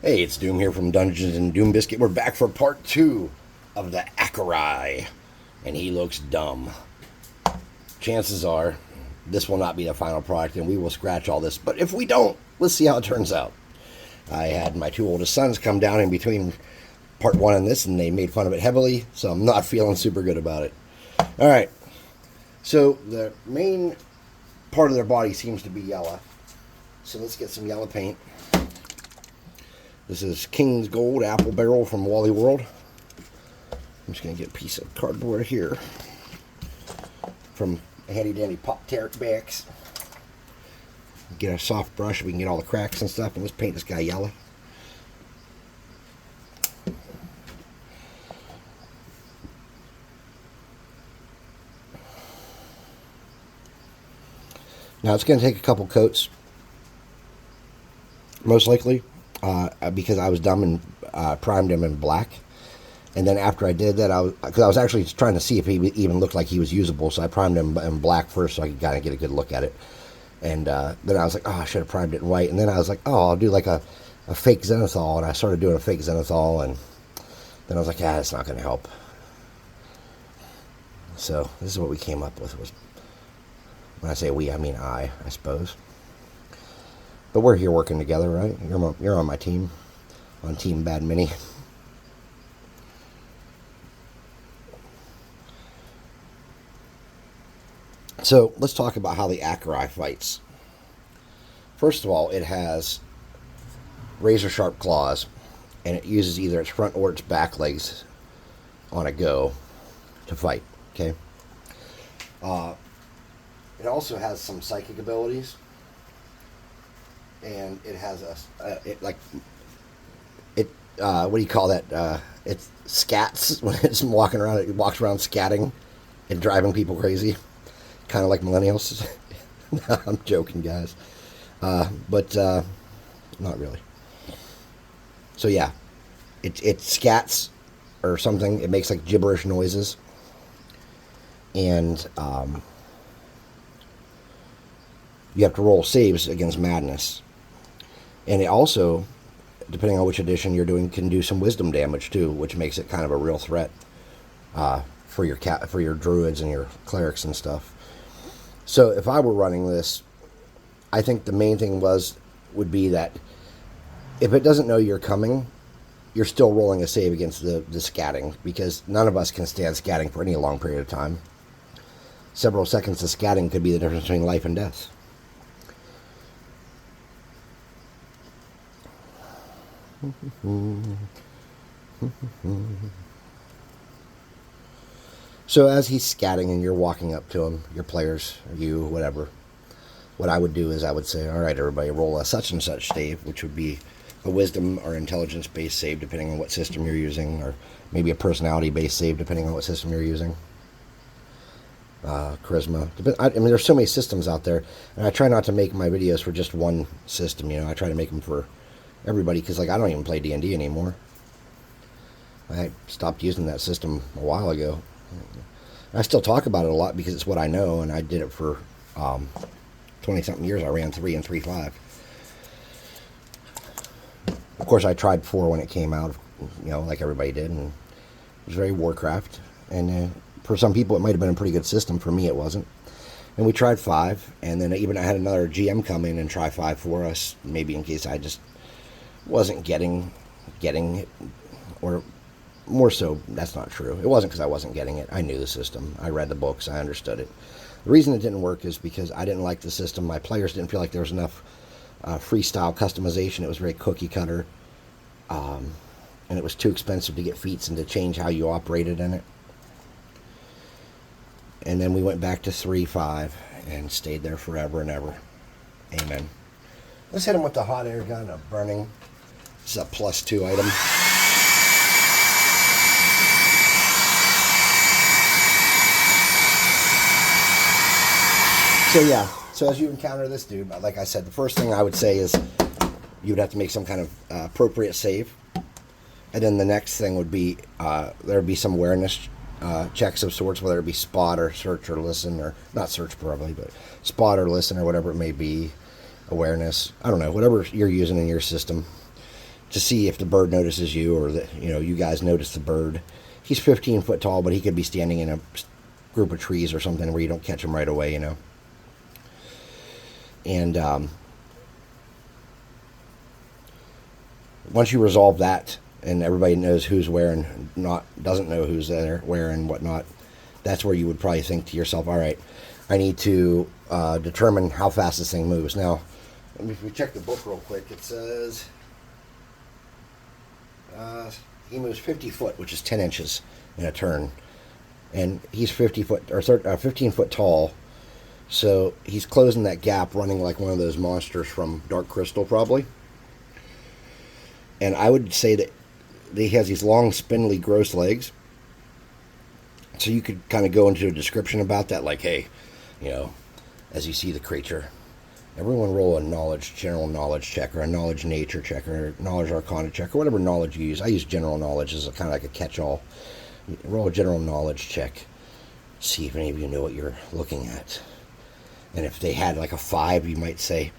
Hey, it's Doom here from Dungeons and Doom Biscuit. We're back for part 2 of the Achaierai, and he looks dumb. Chances are this will not be the final product, and we will scratch all this. But if we don't, let's see how it turns out. I had my 2 oldest sons come down in between part 1 and this, and they made fun of it heavily, so I'm not feeling super good about it. All right, so the main part of their body seems to be yellow. So let's get some yellow paint. This is King's Gold Apple Barrel from Wally World. I'm just going to get a piece of cardboard here from handy dandy Pop Tart Backs. Get a soft brush, we can get all the cracks and stuff, and let's paint this guy yellow. Now it's going to take a couple coats, most likely. Because I was dumb and primed him in black. And then after I did that, because I was actually trying to see if he even looked like he was usable, so I primed him in black first so I could kind of get a good look at it. And then I was like, oh, I should have primed it in white. And then I was like, oh, I'll do like a fake zenithal. And I started doing a fake zenithal, and then I was like, yeah, it's not going to help. So this is what we came up with. When I say we, I mean I suppose. But we're here working together, right? You're on my team, on Team Bad Mini. So let's talk about how the Achaierai fights. First of all, it has razor sharp claws, and it uses either its front or its back legs on a go to fight. Okay. It also has some psychic abilities. And it has what do you call that? It scats when it's walking around. It walks around scatting and driving people crazy, kind of like millennials. No, I'm joking, guys, but not really. So yeah, it scats or something. It makes like gibberish noises, and you have to roll saves against madness. And it also, depending on which edition you're doing, can do some wisdom damage too, which makes it kind of a real threat for your druids and your clerics and stuff. So if I were running this, I think the main thing would be that if it doesn't know you're coming, you're still rolling a save against the scatting, because none of us can stand scatting for any long period of time. Several seconds of scatting could be the difference between life and death. So as he's scatting and you're walking up to him, your players, or you, whatever, what I would do is I would say, all right, everybody, roll a such and such save, which would be a wisdom or intelligence based save depending on what system you're using, or maybe a personality based save depending on what system you're using. Charisma. I mean, there's so many systems out there, and I try not to make my videos for just one system. I try to make them for everybody, because I don't even play D&D anymore. I stopped using that system a while ago. I still talk about it a lot because it's what I know, and I did it for 20-something years. I ran 3 and 3.5. Of course, I tried 4 when it came out, like everybody did, and it was very Warcraft. And for some people, it might have been a pretty good system. For me, it wasn't. And we tried 5, and then I had another GM come in and try 5 for us, maybe in case I just wasn't getting it, or more so, that's not true. It wasn't because I wasn't getting it. I knew the system. I read the books. I understood it. The reason it didn't work is because I didn't like the system. My players didn't feel like there was enough freestyle customization. It was very cookie cutter, and it was too expensive to get feats and to change how you operated in it. And then we went back to 3.5 and stayed there forever and ever. Amen. Let's hit him with the hot air gun of burning. This is a +2 item. So yeah, so as you encounter this dude, like I said, the first thing I would say is you would have to make some kind of appropriate save. And then the next thing would be, there would be some awareness checks of sorts, whether it be spot or search or listen, or not search probably, but spot or listen or whatever it may be, awareness. I don't know, whatever you're using in your system to see if the bird notices you, or that, you know, you guys notice the bird. He's 15 foot tall, but he could be standing in a group of trees or something where you don't catch him right away, you know. And once you resolve that, and everybody knows who's where and doesn't know who's there, where and whatnot, that's where you would probably think to yourself, all right, I need to determine how fast this thing moves. Now, if we check the book real quick, it says he moves 50 foot, which is 10 inches in a turn. And he's 15 foot tall. So he's closing that gap, running like one of those monsters from Dark Crystal, probably. And I would say that he has these long, spindly, gross legs. So you could kind of go into a description about that, like, hey, you know, as you see the creature, everyone roll a general knowledge check, or a knowledge nature check, or a knowledge arcana check, or whatever knowledge you use. I use general knowledge as a kind of like a catch-all. Roll a general knowledge check. See if any of you know what you're looking at. And if they had like a 5, you might say,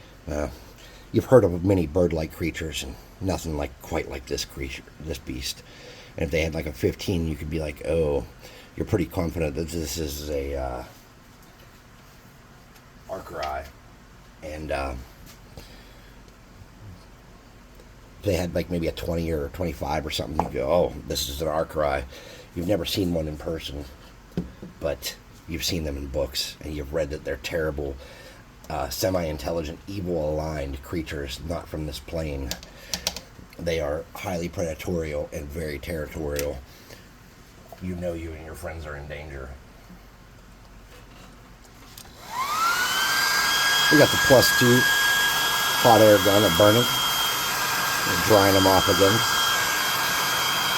you've heard of many bird-like creatures, and nothing like quite like this creature, this beast. And if they had like a 15, you could be like, oh, you're pretty confident that this is a Achaierai. And if they had like maybe a 20 or 25 or something, you go, oh, this is an Achaierai. You've never seen one in person, but you've seen them in books, and you've read that they're terrible, semi-intelligent, evil-aligned creatures not from this plane. They are highly predatory and very territorial. You know you and your friends are in danger. We got the +2 hot air gun at burning. We're drying them off again.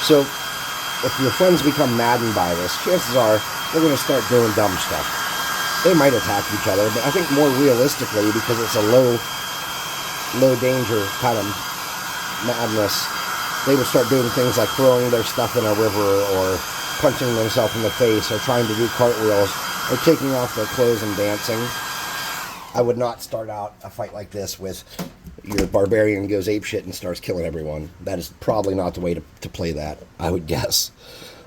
So, if your friends become maddened by this, chances are they're going to start doing dumb stuff. They might attack each other, but I think more realistically, because it's a low danger kind of madness, they would start doing things like throwing their stuff in a river, or punching themselves in the face, or trying to do cartwheels, or taking off their clothes and dancing. I would not start out a fight like this with your barbarian goes apeshit and starts killing everyone. That is probably not the way to play that, I would guess.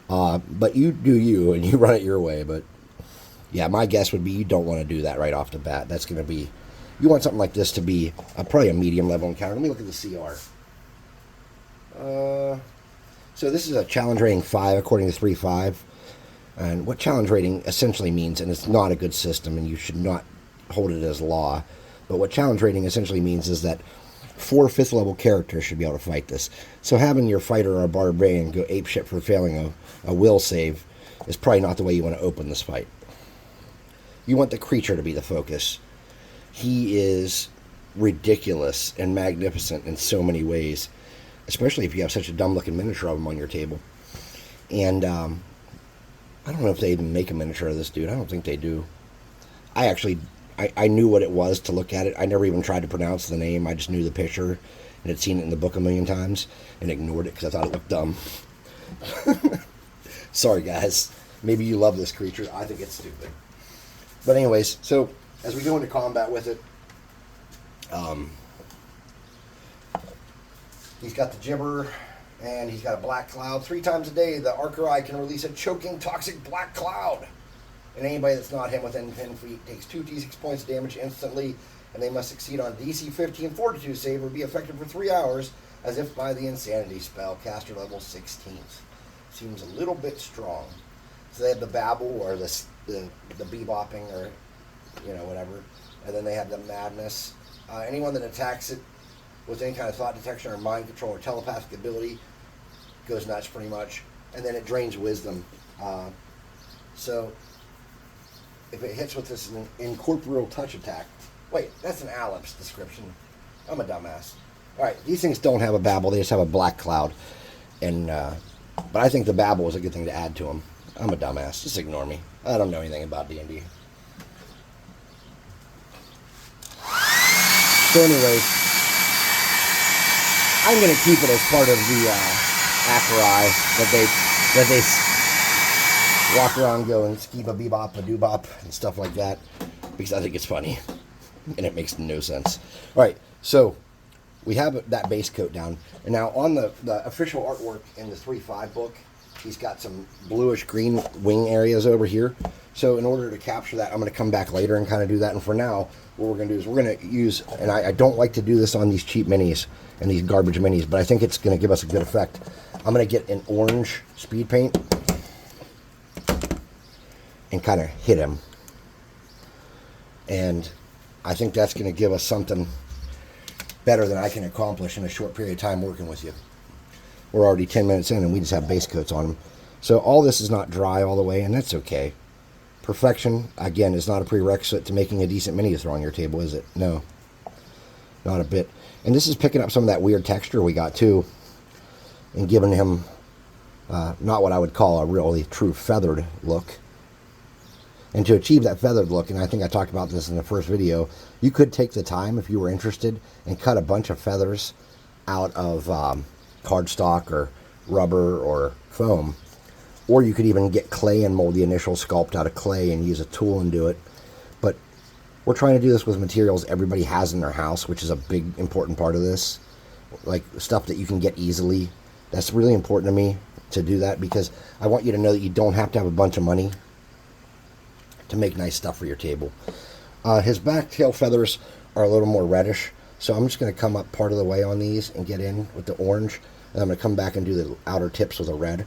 But you do you, and you run it your way. But yeah, my guess would be you don't want to do that right off the bat. That's going to be, you want something like this to be probably a medium level encounter. Let me look at the CR. So this is a challenge rating 5 according to 3.5. And what challenge rating essentially means, and it's not a good system, and you should not hold it as law, but what challenge rating essentially means is that 4 5th level characters should be able to fight this. So having your fighter or a barbarian go apeshit for failing a will save is probably not the way you want to open this fight. You want the creature to be the focus. He is ridiculous and magnificent in so many ways, especially if you have such a dumb looking miniature of him on your table. And I don't know if they even make a miniature of this dude. I don't think they do. I knew what it was to look at it. I never even tried to pronounce the name. I just knew the picture and had seen it in the book a million times and ignored it because I thought it looked dumb. Sorry, guys. Maybe you love this creature. I think it's stupid. But anyways, so as we go into combat with it, he's got the gibber, and he's got a black cloud. 3 times a day, the Achaierai can release a choking, toxic black cloud. And anybody that's not him within 10 feet takes 2d6 points of damage instantly, and they must succeed on DC 15 Fortitude save or be effective for 3 hours, as if by the Insanity spell, caster level 16th. Seems a little bit strong. So they have the babble, or the bebopping, or, you know, whatever. And then they have the madness. Anyone that attacks it with any kind of thought detection or mind control or telepathic ability goes nuts, pretty much. And then it drains wisdom. So if it hits with this incorporeal touch attack, wait, that's an Aleps description. I'm a dumbass. All right, these things don't have a babble; they just have a black cloud. And but I think the babble is a good thing to add to them. I'm a dumbass. Just ignore me. I don't know anything about D&D. So anyways, I'm going to keep it as part of the Achaierai that they walk around, go and skeeb a bebop, a doobop, and stuff like that, because I think it's funny, and it makes no sense. All right, so we have that base coat down. And now on the official artwork in the 3.5 book, he's got some bluish green wing areas over here. So in order to capture that, I'm going to come back later and kind of do that. And for now, what we're going to do is we're going to use, and I don't like to do this on these cheap minis and these garbage minis, but I think it's going to give us a good effect. I'm going to get an orange speed paint and kind of hit him. And I think that's going to give us something better than I can accomplish in a short period of time working with you. We're already 10 minutes in and we just have base coats on them. So all this is not dry all the way, and that's okay. Perfection, again, is not a prerequisite to making a decent mini to throw on your table, is it? No. Not a bit. And this is picking up some of that weird texture we got too, and giving him not what I would call a really true feathered look. And to achieve that feathered look, and I think I talked about this in the first video, you could take the time, if you were interested, and cut a bunch of feathers out of cardstock or rubber or foam. Or you could even get clay and mold the initial sculpt out of clay and use a tool and do it. But we're trying to do this with materials everybody has in their house, which is a big, important part of this. Like stuff that you can get easily. That's really important to me to do that, because I want you to know that you don't have to have a bunch of money to make nice stuff for your table. His back tail feathers are a little more reddish, so I'm just going to come up part of the way on these and get in with the orange, and I'm going to come back and do the outer tips with a red.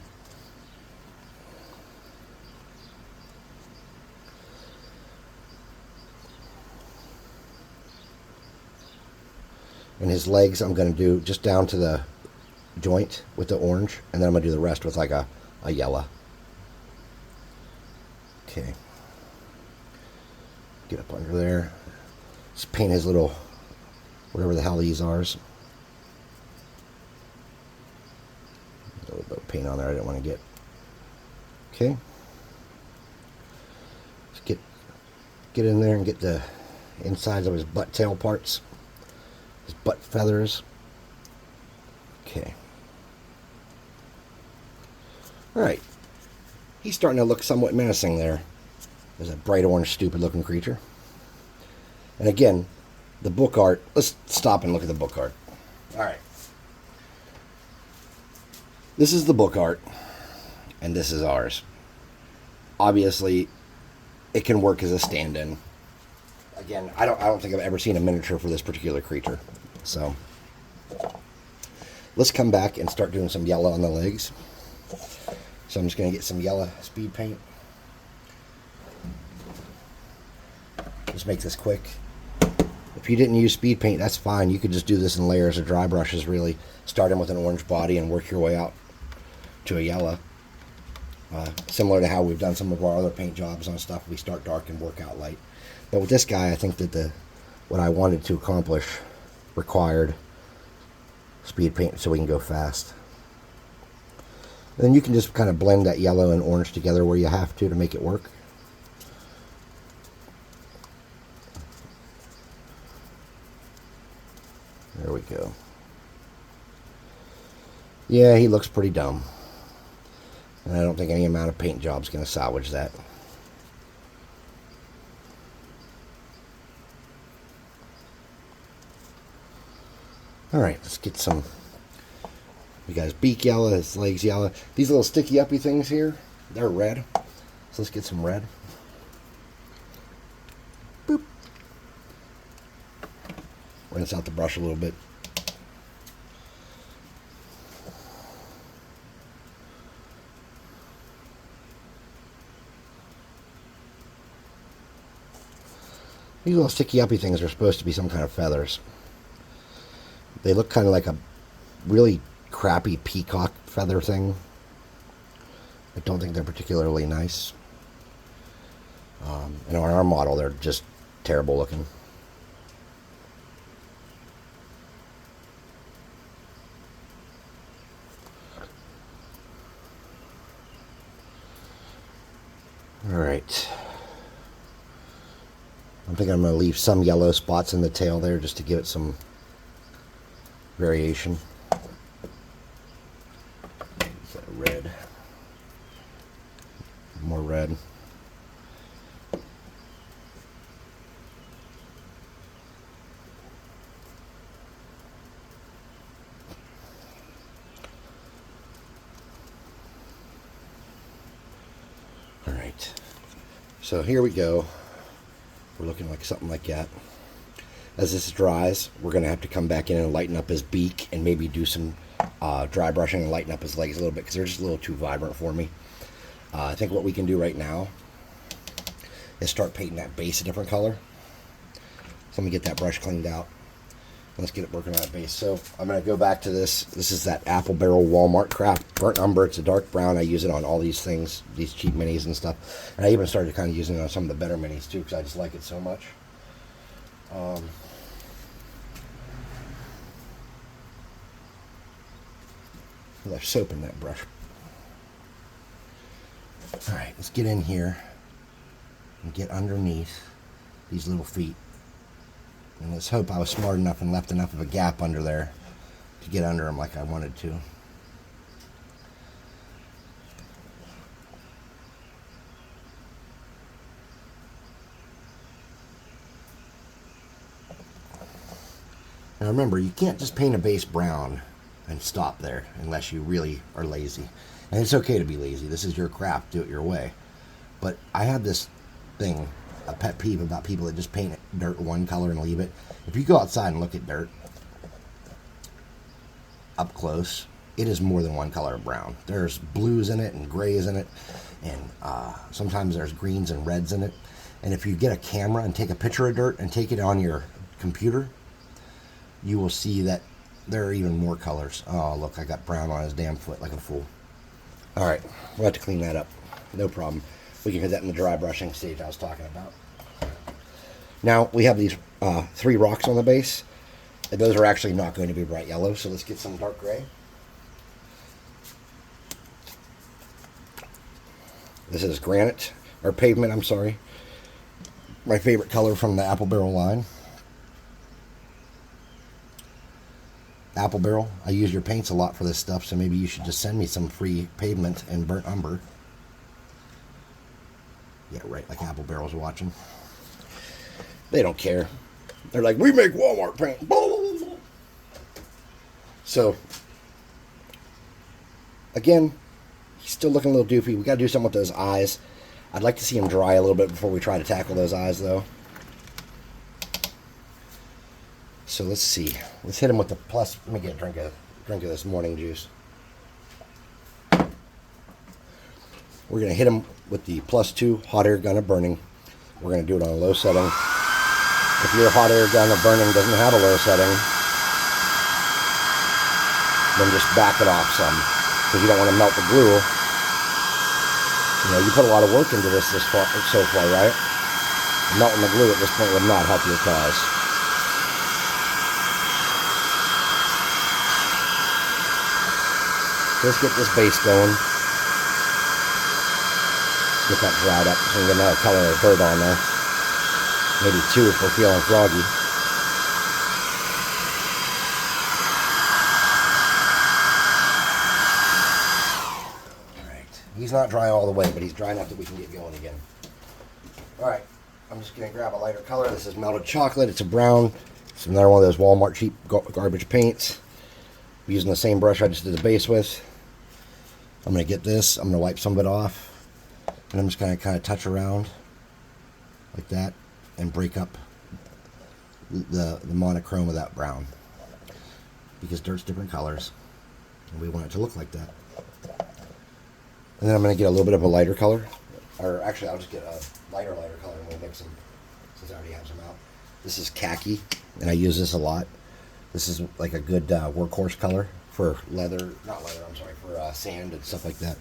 And his legs I'm going to do just down to the joint with the orange, and then I'm going to do the rest with like a yellow. Okay. Get up under there. Just paint his little, whatever the hell these are. A little bit of paint on there I didn't want to get. Okay. Just get in there and get the insides of his butt tail parts. His butt feathers. Okay. Alright. He's starting to look somewhat menacing there. There's a bright orange, stupid looking creature. And again, the book art. Let's stop and look at the book art. Alright. This is the book art. And this is ours. Obviously, it can work as a stand-in. Again, I don't think I've ever seen a miniature for this particular creature. So, let's come back and start doing some yellow on the legs. So I'm just going to get some yellow speed paint. Just make this quick. If you didn't use speed paint, that's fine. You could just do this in layers of dry brushes, really. Start in with an orange body and work your way out to a yellow. Similar to how we've done some of our other paint jobs on stuff. We start dark and work out light. But with this guy, I think that what I wanted to accomplish required speed paint so we can go fast. Then you can just kind of blend that yellow and orange together where you have to make it work. There we go. Yeah, he looks pretty dumb. And I don't think any amount of paint job is going to salvage that. Alright, let's get some. We got his beak yellow, his legs yellow. These little sticky uppy things here, they're red. So let's get some red. Boop. Rinse out the brush a little bit. These little sticky uppy things are supposed to be some kind of feathers. They look kind of like a really crappy peacock feather thing. I don't think they're particularly nice. And on our model, they're just terrible looking. Alright. I think I'm going to leave some yellow spots in the tail there just to give it some variation. Is that red? More red. So here we go. We're looking like something like that. As this dries, we're going to have to come back in and lighten up his beak and maybe do some dry brushing and lighten up his legs a little bit because they're just a little too vibrant for me. I think what we can do right now is start painting that base a different color. So let me get that brush cleaned out. Let's get it working on that base. So I'm going to go back to this. This is that Apple Barrel Walmart Craft Burnt Umber. It's a dark brown. I use it on all these things, these cheap minis and stuff. And I even started kind of using it on some of the better minis too because I just like it so much. There's soap in that brush. Alright, let's get in here and get underneath these little feet. And let's hope I was smart enough and left enough of a gap under there to get under them like I wanted to. Now remember, you can't just paint a base brown and stop there unless you really are lazy. And it's okay to be lazy. This is your craft. Do it your way. But I have this thing, a pet peeve about people that just paint dirt one color and leave it. If you go outside and look at dirt up close, it is more than one color of brown. There's blues in it and grays in it, and sometimes there's greens and reds in it. And if you get a camera and take a picture of dirt and take it on your computer, you will see that there are even more colors. Oh, look, I got brown on his damn foot like a fool. All right, we'll have to clean that up. No problem. We can hit that in the dry brushing stage I was talking about. Now, we have these 3 rocks on the base. And those are actually not going to be bright yellow, so let's get some dark gray. This is granite, or pavement, I'm sorry. My favorite color from the Apple Barrel line. Apple Barrel, I use your paints a lot for this stuff, so maybe you should just send me some free pavement and burnt umber. Yeah, right, like Apple Barrel's watching. They don't care. They're like, we make Walmart paint. So, again, he's still looking a little doofy. We got to do something with those eyes. I'd like to see him dry a little bit before we try to tackle those eyes, though. So let's see. Let's hit him with the plus. Let me get a drink of this morning juice. We're going to hit him with the +2 hot air gun of burning. We're going to do it on a low setting. If your hot air gun of burning doesn't have a low setting, then just back it off some, because you don't want to melt the glue. You know, you put a lot of work into this so far, right? Melting the glue at this point would not help your cause. Let's get this base going. Get that dried up so we can get another color of dirt on there. Maybe 2 if we're feeling froggy. Alright. He's not dry all the way, but he's dry enough that we can get going again. Alright. I'm just going to grab a lighter color. This is melted chocolate. It's a brown. It's another one of those Walmart cheap garbage paints. I'm using the same brush I just did the base with. I'm going to get this. I'm going to wipe some of it off. And I'm just going to kind of touch around like that and break up the monochrome of that brown. Because dirt's different colors. And we want it to look like that. And then I'm going to get a little bit of a lighter color. Or actually, I'll just get a lighter color and we'll mix them since I already have some out. This is khaki, and I use this a lot. This is like a good workhorse color for leather, not leather, I'm sorry, for sand and stuff like that.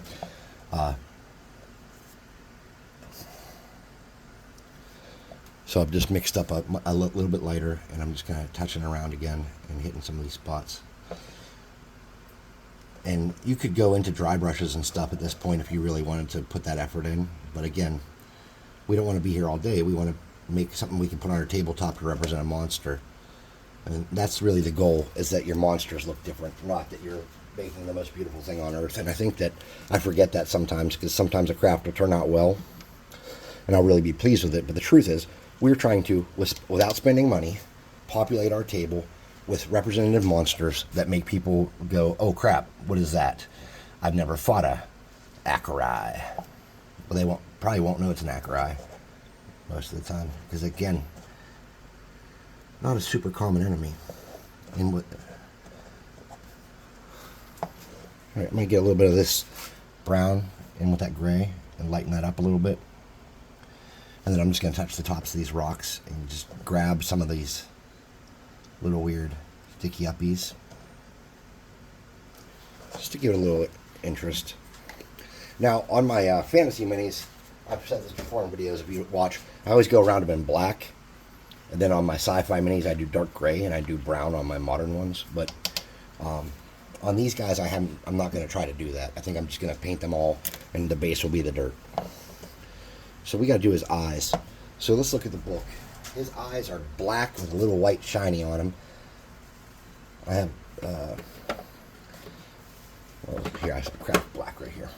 So I've just mixed up a little bit lighter, and I'm just kind of touching around again and hitting some of these spots. And you could go into dry brushes and stuff at this point if you really wanted to put that effort in. But again, we don't want to be here all day. We want to make something we can put on our tabletop to represent a monster. And that's really the goal, is that your monsters look different, not that you're making the most beautiful thing on earth. And I think that I forget that sometimes, because sometimes a craft will turn out well, and I'll really be pleased with it. But the truth is, we're trying to, without spending money, populate our table with representative monsters that make people go, oh crap, what is that? I've never fought a Achaierai. Well, they probably won't know it's an Achaierai. most of the time, because again, not a super common enemy. In with, all right, I'm gonna get a little bit of this brown in with that gray and lighten that up a little bit, and then I'm just gonna touch the tops of these rocks and just grab some of these little weird sticky uppies, just to give it a little interest. Now, on my fantasy minis, I've said this before in videos, if you watch, I always go around them in black. And then on my sci-fi minis, I do dark gray, and I do brown on my modern ones. But on these guys, I'm not going to try to do that. I think I'm just going to paint them all, and the base will be the dirt. So we got to do his eyes. So let's look at the book. His eyes are black with a little white shiny on them. I have, well, here, I have craft black right here.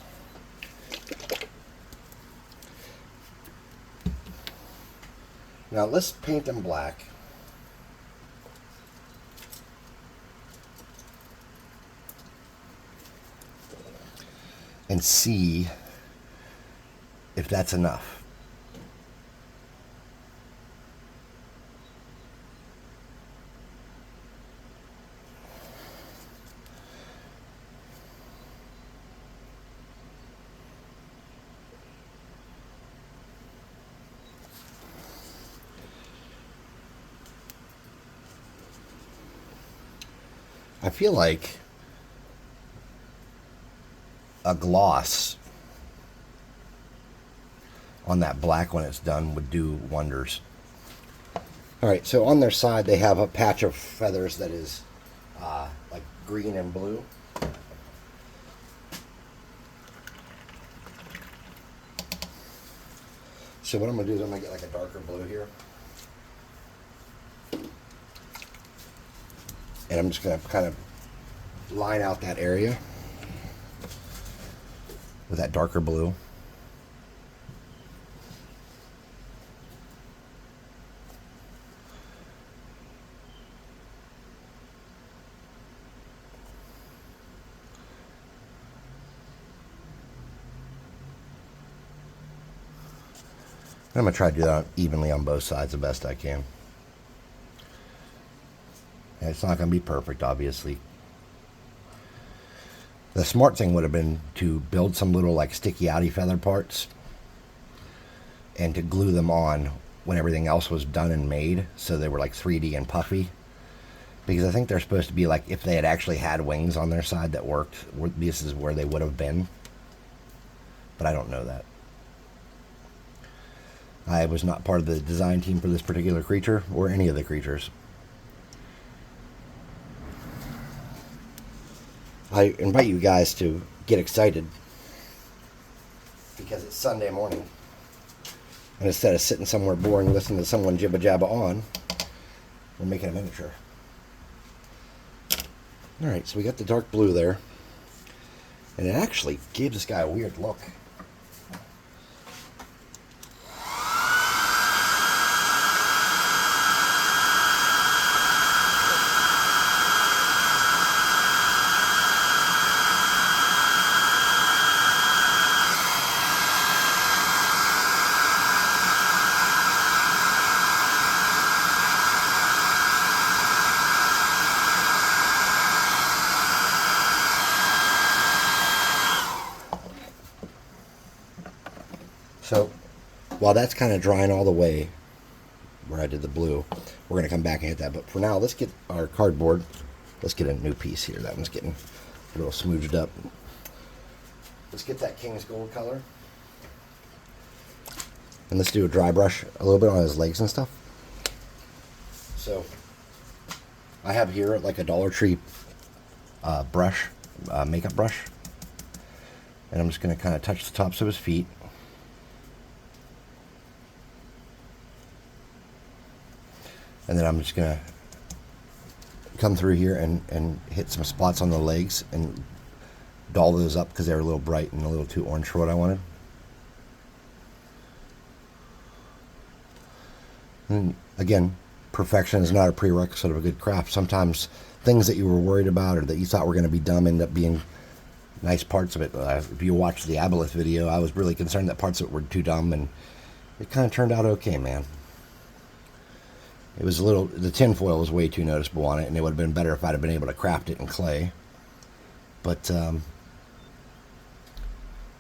Now let's paint them black. And see if that's enough. I feel like a gloss on that black when it's done would do wonders. Alright, so on their side they have a patch of feathers that is like green and blue. So what I'm going to do is I'm going to get like a darker blue here. And I'm just going to kind of line out that area with that darker blue. I'm going to try to do that evenly on both sides the best I can. And it's not going to be perfect, obviously. The smart thing would have been to build some little like sticky outy feather parts and to glue them on when everything else was done and made, so they were like 3D and puffy. Because I think they're supposed to be like, if they had actually had wings on their side that worked, this is where they would have been. But I don't know that. I was not part of the design team for this particular creature or any of the creatures. I invite you guys to get excited because it's Sunday morning, and instead of sitting somewhere boring listening to someone jibba jabba on, we're making a miniature. Alright, so we got the dark blue there, and it actually gave this guy a weird look. So, while that's kind of drying all the way where I did the blue, we're going to come back and hit that. But for now, let's get our cardboard. Let's get a new piece here. That one's getting a little smoothed up. Let's get that King's Gold color. And let's do a dry brush a little bit on his legs and stuff. So, I have here like a Dollar Tree brush, makeup brush. And I'm just going to kind of touch the tops of his feet. And then I'm just going to come through here and hit some spots on the legs and doll those up because they were a little bright and a little too orange for what I wanted. And again, perfection is not a prerequisite of a good craft. Sometimes things that you were worried about or that you thought were going to be dumb end up being nice parts of it. If you watched the Aboleth video, I was really concerned that parts of it were too dumb, and it kind of turned out okay, man. It was a little, the tin foil was way too noticeable on it, and it would have been better if I'd have been able to craft it in clay. But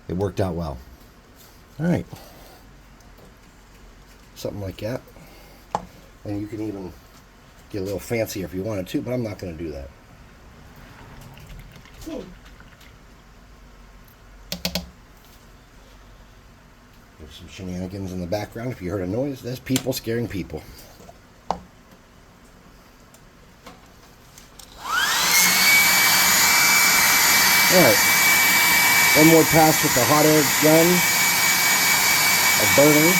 it worked out well. All right. Something like that. And you can even get a little fancier if you wanted to, but I'm not going to do that. There's some shenanigans in the background. If you heard a noise, that's people scaring people. Alright, one more pass with the hot air gun of burning.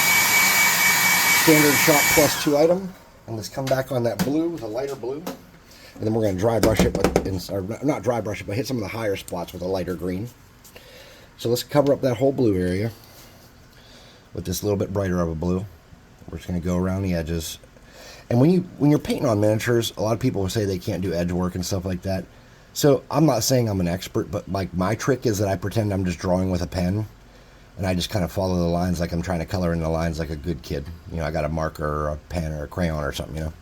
Standard shot plus 2 item. And let's come back on that blue, the lighter blue. And then we're going to dry brush it, with, or not dry brush it, but hit some of the higher spots with a lighter green. So let's cover up that whole blue area with this little bit brighter of a blue. We're just going to go around the edges. And when you're painting on miniatures, a lot of people will say they can't do edge work and stuff like that. So I'm not saying I'm an expert, but like my trick is that I pretend I'm just drawing with a pen, and I just kind of follow the lines like I'm trying to color in the lines like a good kid. You know, I got a marker or a pen or a crayon or something, you know.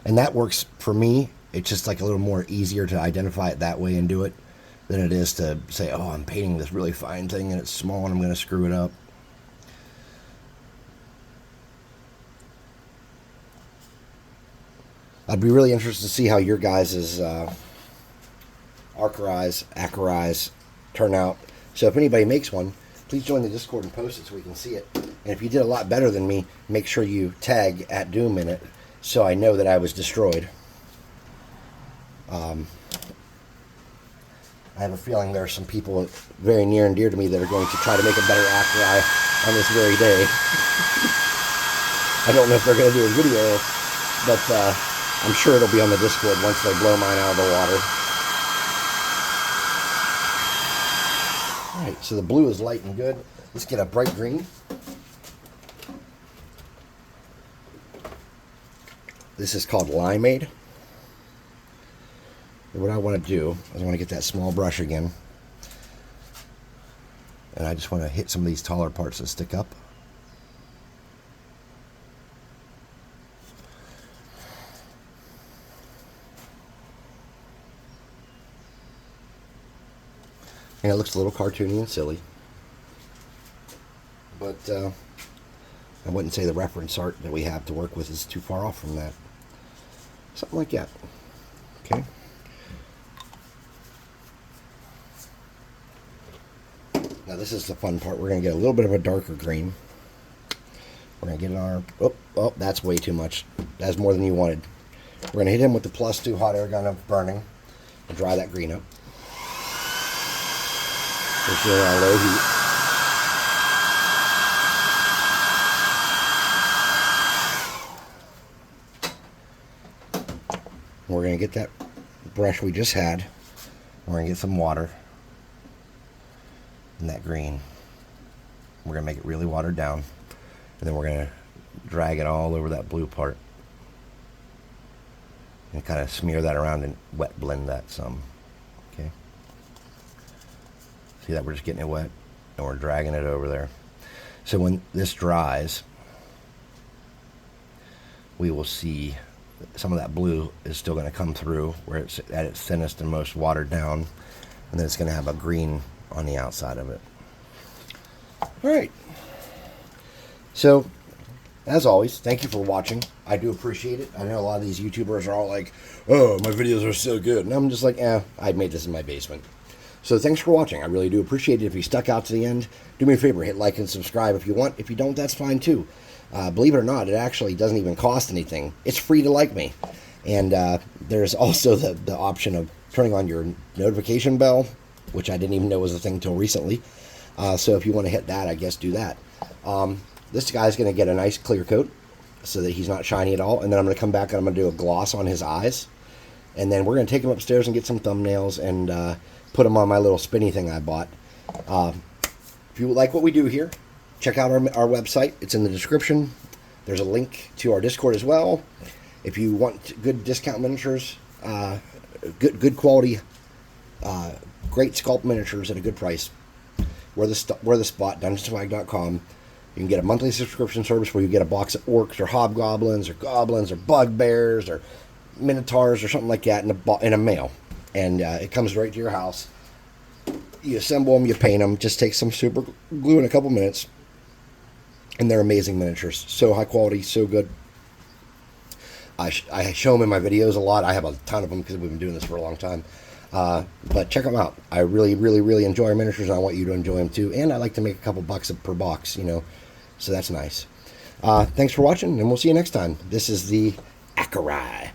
And that works for me. It's just like a little more easier to identify it that way and do it than it is to say, oh, I'm painting this really fine thing and it's small and I'm going to screw it up. I'd be really interested to see how your guys' Achaierais turn out. So if anybody makes one, please join the Discord and post it so we can see it. And if you did a lot better than me, make sure you tag @Doom in it so I know that I was destroyed. I have a feeling there are some people very near and dear to me that are going to try to make a better Achaierai on this very day. I don't know if they're going to do a video, but I'm sure it'll be on the Discord once they blow mine out of the water. Alright, so the blue is light and good. Let's get a bright green. This is called Limeade. And what I want to do is I want to get that small brush again. And I just want to hit some of these taller parts that stick up. And it looks a little cartoony and silly. But I wouldn't say the reference art that we have to work with is too far off from that. Something like that. Okay. Now this is the fun part. We're going to get a little bit of a darker green. We're going to get it on our... Oh, that's way too much. That's more than you wanted. We're going to hit him with the +2 hot air gun of burning and dry that green up. We're doing our low heat. We're going to get that brush we just had. We're going to get some water in that green. We're going to make it really watered down. And then we're going to drag it all over that blue part. And kind of smear that around and wet blend that some. Okay. See that we're just getting it wet and we're dragging it over there. So when this dries, we will see some of that blue is still going to come through where it's at its thinnest and most watered down, and then it's going to have a green on the outside of it. Alright, so as always, thank you for watching. I do appreciate it. I know a lot of these YouTubers are all like, oh, my videos are so good, and I'm just like, I made this in my basement. So thanks for watching. I really do appreciate it. If you stuck out to the end, do me a favor, hit like and subscribe if you want. If you don't, that's fine too. Believe it or not, it actually doesn't even cost anything. It's free to like me. And there's also the option of turning on your notification bell, which I didn't even know was a thing until recently. So if you want to hit that, I guess do that. This guy's going to get a nice clear coat so that he's not shiny at all. And then I'm going to come back and I'm going to do a gloss on his eyes. And then we're going to take him upstairs and get some thumbnails and put them on my little spinny thing I bought. If you like what we do here, check out our website. It's in the description. There's a link to our Discord as well. If you want good discount miniatures, good quality, great sculpt miniatures at a good price, we're the spot, dungeonswag.com. You can get a monthly subscription service where you get a box of orcs or hobgoblins or goblins or bugbears or minotaurs or something like that in a mail. And it comes right to your house. You assemble them, you paint them, just take some super glue in a couple minutes. And they're amazing miniatures. So high quality, so good. I show them in my videos a lot. I have a ton of them because we've been doing this for a long time. But check them out. I really, really, really enjoy our miniatures, and I want you to enjoy them too. And I like to make a couple bucks per box, you know. So that's nice. Thanks for watching, and we'll see you next time. This is the Achaierai.